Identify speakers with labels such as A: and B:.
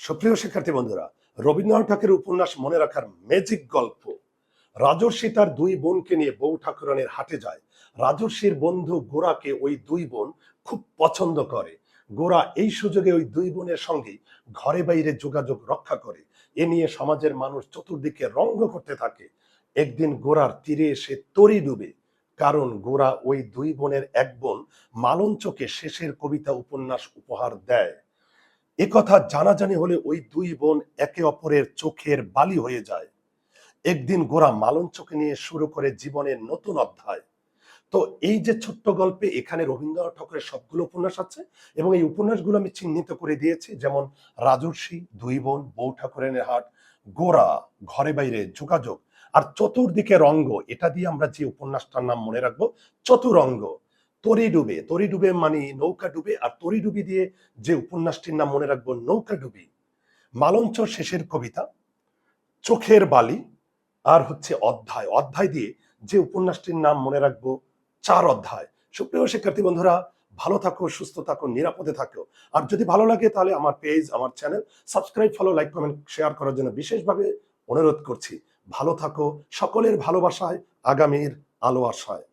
A: সুপ্রিয় শিক্ষার্থী বন্ধুরা, রবীন্দ্রনাথ ঠাকুরের উপন্যাস মনে রাখার ম্যাজিক গল্প। রাজর্ষি তার দুই বোনকে নিয়ে বউ ঠাকুরানীর হাটে যায়। রাজর্ষির বন্ধু গোরাকে ওই দুই বোন খুব পছন্দ করে। গোরা এই সুযোগে ওই দুই বোনের সঙ্গে ঘরে বাইরে যোগাযোগ রক্ষা করে। এ নিয়ে সমাজের মানুষ চতুর্দিকে রঙ্গ করতে থাকে। একদিন গোরার তীরে এসে তরি ডুবে, কারণ গোরা ওই দুই বোনের এক বোন মালঞ্চকে শেষের কবিতা উপন্যাস উপহার দেয়। একথা জানাজানি হলে ওই দুই বোন একে অপরের চোখের বালি হয়ে যায়। একদিন গোরা মালঞ্চকে নিয়ে শুরু করে জীবনের নতুন অধ্যায়। তো এই যে ছোট্ট গল্পে এখানে রবীন্দ্রনাথ ঠাকুরের সবগুলো উপন্যাস আছে, এবং এই উপন্যাসগুলো আমি চিহ্নিত করে দিয়েছি, যেমন রাজর্ষি, দুই বোন, বউ ঠাকুরানীর হাট, গোরা, ঘরে বাইরে যোগাযোগ, আর চতুর্দিকে রঙ্গ। এটা দিয়ে আমরা যে উপন্যাসটার নাম মনে রাখবো, চতুরঙ্গ। তরি ডুবে, তরি ডুবে মানে নৌকা ডুবে, আর তরি ডুবি দিয়ে যে উপন্যাসটির নাম মনে রাখবো, নৌকা ডুবি। মালঞ্চ শেষের কবিতা, চোখের বালি, আর হচ্ছে অধ্যায়। অধ্যায় দিয়ে যে উপন্যাসটির নাম মনে রাখবো, চার অধ্যায়। সুপ্রিয় শিক্ষার্থী বন্ধুরা, ভালো থাকো, সুস্থ থাকো, নিরাপদে থাকো। আর যদি ভালো লাগে তাহলে আমার পেজ, আমার channel subscribe, follow, like, comment, share করার জন্য বিশেষভাবে অনুরোধ করছি। ভালো থাকো, সকলের ভালোবাসায়, আগামীর আলো আশায়।